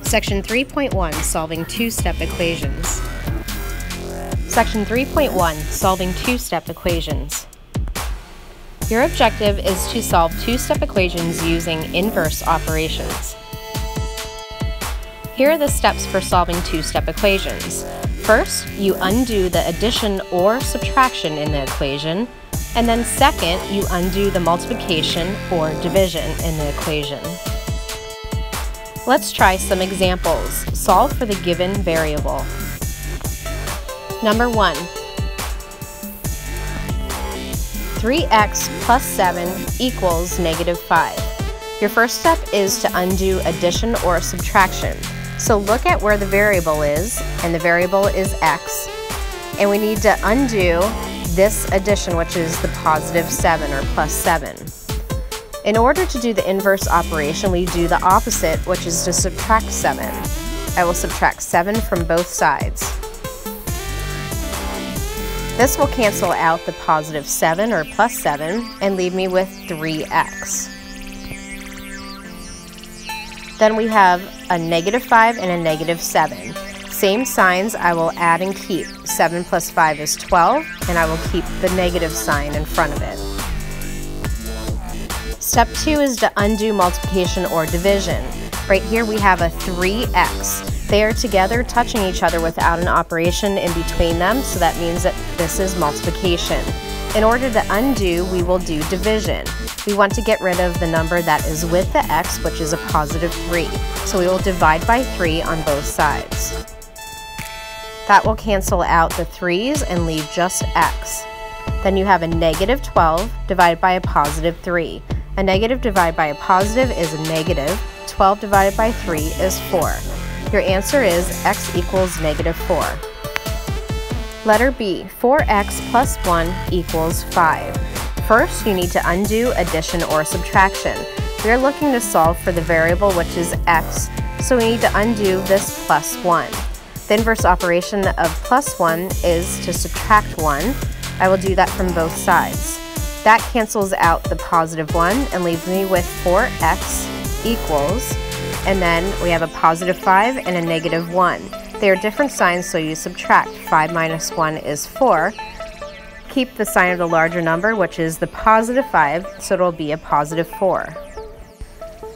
Section 3.1, Solving two-step equations. Section 3.1, Solving two-step equations. Your objective is to solve two-step equations using inverse operations. Here are the steps for solving two-step equations. First, you undo the addition or subtraction in the equation, and then second, you undo the multiplication or division in the equation. Let's try some examples. Solve for the given variable. Number 1. 3x plus 7 equals -5. Your first step is to undo addition or subtraction. So look at where the variable is, and the variable is x. And we need to undo this addition, which is the +7 or +7. In order to do the inverse operation, we do the opposite, which is to subtract 7. I will subtract 7 from both sides. This will cancel out the +7 or +7 and leave me with 3x. Then we have a -5 and a -7. Same signs I will add and keep. 7 plus 5 is 12, and I will keep the negative sign in front of it. Step 2 is to undo multiplication or division. Right here we have a 3x. They are together touching each other without an operation in between them, so that means that this is multiplication. In order to undo, we will do division. We want to get rid of the number that is with the x, which is a +3. So we will divide by 3 on both sides. That will cancel out the 3's and leave just x. Then you have a -12 divided by a +3. A negative divided by a positive is a negative. 12 divided by 3 is 4. Your answer is x equals -4. Letter B, 4x plus 1 equals 5. First, you need to undo addition or subtraction. We are looking to solve for the variable, which is x, so we need to undo this +1. The inverse operation of +1 is to subtract 1. I will do that from both sides. That cancels out the +1 and leaves me with 4x equals, and then we have a +5 and a -1. They are different signs, so you subtract. 5 minus 1 is 4. Keep the sign of the larger number, which is the +5, so it will be a +4.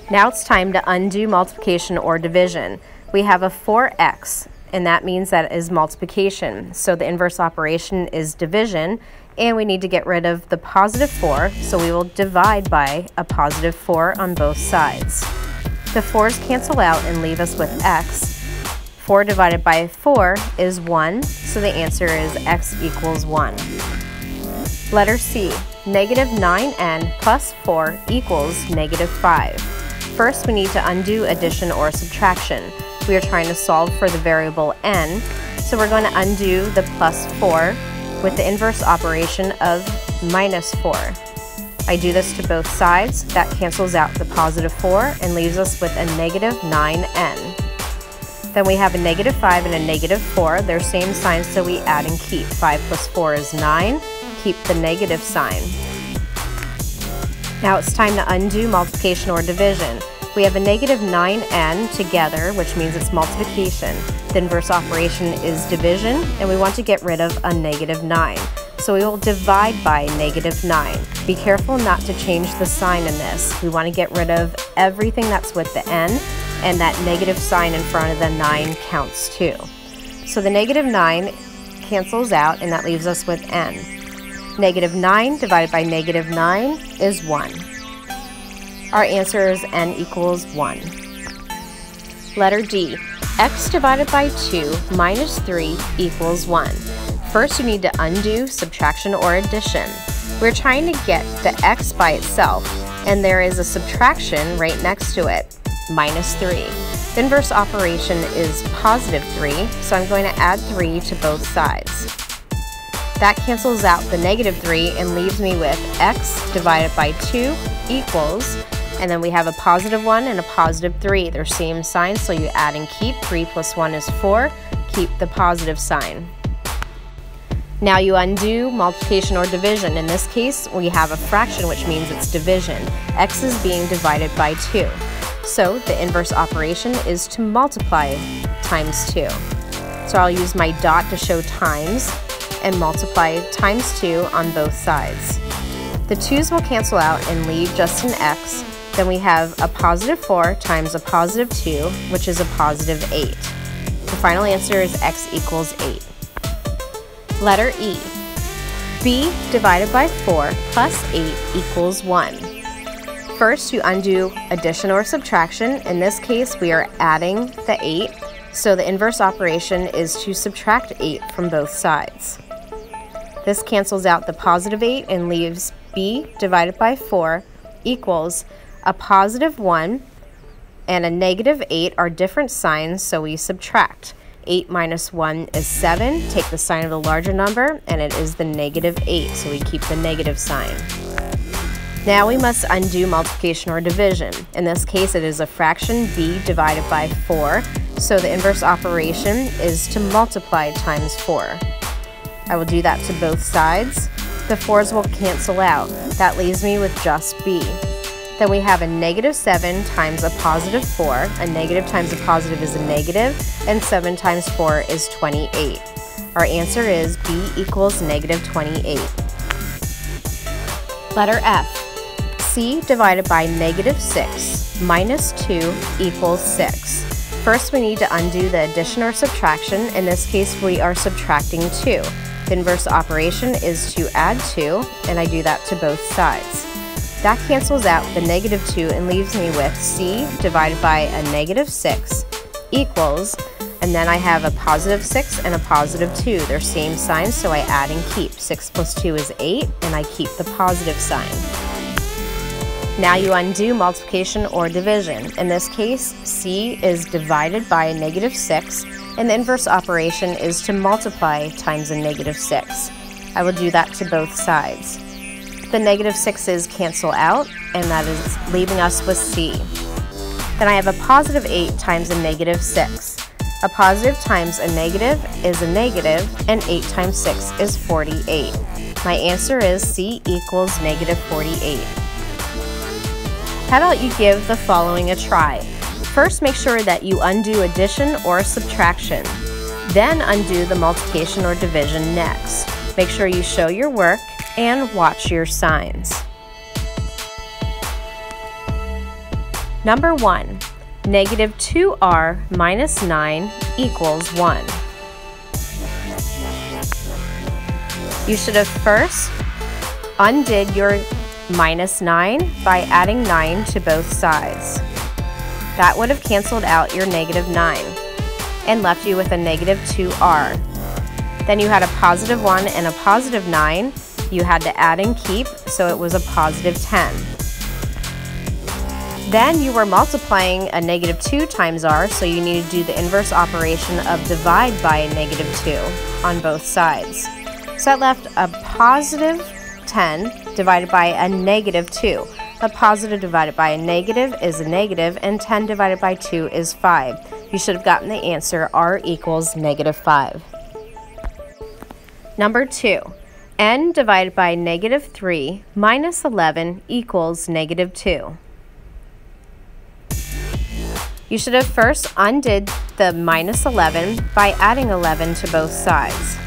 Now it's time to undo multiplication or division. We have a 4x, and that means that is multiplication. So the inverse operation is division, and we need to get rid of the +4, so we will divide by a +4 on both sides. The 4's cancel out and leave us with x. 4 divided by 4 is 1, so the answer is x equals 1. Letter C, -9n plus 4 equals -5. First, we need to undo addition or subtraction. We are trying to solve for the variable n, so we're going to undo the +4 with the inverse operation of -4. I do this to both sides. That cancels out the +4 and leaves us with a -9n. Then we have a -5 and a -4. They're same signs, so we add and keep. 5 plus 4 is 9. Keep the negative sign. Now it's time to undo multiplication or division. We have a -9n together, which means it's multiplication. The inverse operation is division, and we want to get rid of a -9. So we will divide by -9. Be careful not to change the sign in this. We want to get rid of everything that's with the n, and that negative sign in front of the 9 counts too. So the -9 cancels out, and that leaves us with n. -9 divided by -9 is 1. Our answer is n equals 1. Letter D, x divided by 2 minus 3 equals 1. First, you need to undo subtraction or addition. We're trying to get the x by itself, and there is a subtraction right next to it, -3. The inverse operation is +3, so I'm going to add 3 to both sides. That cancels out the -3 and leaves me with x divided by 2 equals, and then we have a +1 and a +3. They're same signs, so you add and keep. 3 plus 1 is 4. Keep the positive sign. Now you undo multiplication or division. In this case, we have a fraction, which means it's division. X is being divided by 2. So the inverse operation is to multiply times 2. So I'll use my dot to show times and multiply times 2 on both sides. The 2's will cancel out and leave just an x. Then we have a positive 4 times a positive 2, which is a positive 8. The final answer is x equals 8. Letter E. B divided by 4 plus 8 equals 1. First, you undo addition or subtraction. In this case, we are adding the 8, so the inverse operation is to subtract 8 from both sides. This cancels out the positive 8 and leaves b divided by 4 equals a positive 1 and a negative 8 are different signs, so we subtract. 8 minus 1 is 7. Take the sign of the larger number, and it is the negative 8, so we keep the negative sign. Now we must undo multiplication or division. In this case, it is a fraction b divided by 4, so the inverse operation is to multiply times 4. I will do that to both sides. The 4's will cancel out. That leaves me with just b. Then we have a negative 7 times a positive 4. A negative times a positive is a negative, and 7 times 4 is 28. Our answer is b equals negative 28. Letter F. C divided by negative 6 minus 2 equals 6. First, we need to undo the addition or subtraction. In this case, we are subtracting 2. The inverse operation is to add 2, and I do that to both sides. That cancels out the negative 2 and leaves me with c divided by a negative 6 equals, and then I have a positive 6 and a positive 2. They're same signs, so I add and keep. 6 plus 2 is 8, and I keep the positive sign. Now you undo multiplication or division. In this case, c is divided by a negative 6, and the inverse operation is to multiply times a negative 6. I will do that to both sides. The negative 6's cancel out, and that is leaving us with c. Then I have a positive 8 times a negative 6. A positive times a negative is a negative, and 8 times 6 is 48. My answer is c equals negative 48. How about you give the following a try? First, make sure that you undo addition or subtraction. Then undo the multiplication or division next. Make sure you show your work and watch your signs. Number 1. Negative 2r minus 9 equals 1. You should have first undid your minus 9 by adding 9 to both sides. That would have canceled out your negative 9 and left you with a negative 2r. Then you had a positive 1 and a positive 9. You had to add and keep, so it was a positive 10. Then you were multiplying a negative 2 times r, so you need to do the inverse operation of divide by a negative 2 on both sides. So that left a positive 10 divided by a negative 2. A positive divided by a negative is a negative, and 10 divided by 2 is 5. You should have gotten the answer r equals negative 5. Number 2. N divided by negative 3 minus 11 equals negative 2. You should have first undid the minus 11 by adding 11 to both sides.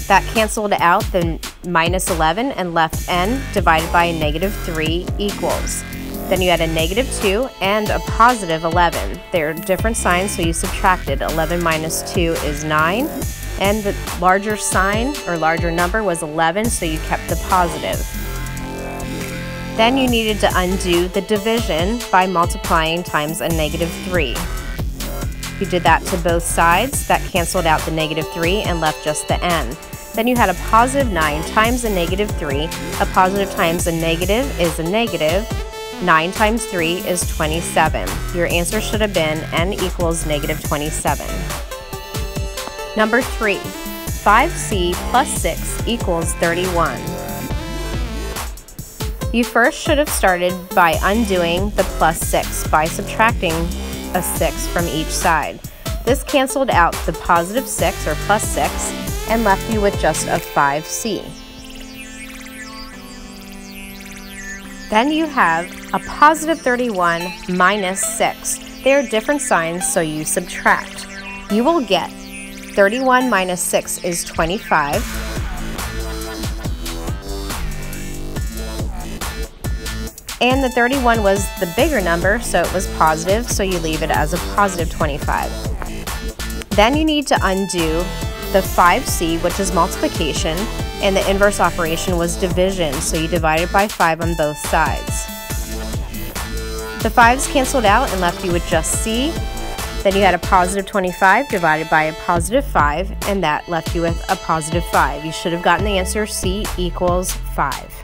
That canceled out the minus 11 and left n divided by a negative 3 equals. Then you had a negative 2 and a positive 11. They're different signs, so you subtracted. 11 minus 2 is 9. And the larger sign or larger number was 11, so you kept the positive. Then you needed to undo the division by multiplying times a negative 3. You did that to both sides. That canceled out the negative 3 and left just the n. Then you had a positive 9 times a negative 3. A positive times a negative is a negative. 9 times 3 is 27. Your answer should have been n equals negative 27. Number 3. 5c plus 6 equals 31. You first should have started by undoing the plus 6 by subtracting a 6 from each side. This canceled out the positive 6 or plus 6 and left you with just a 5c. Then you have a positive 31 minus 6. They are different signs, so you subtract. You will get 31 minus 6 is 25. And the 31 was the bigger number, so it was positive, so you leave it as a positive 25. Then you need to undo the 5c, which is multiplication, and the inverse operation was division, so you divided by 5 on both sides. The 5's canceled out and left you with just c. Then you had a positive 25 divided by a positive 5, and that left you with a positive 5. You should have gotten the answer c equals 5.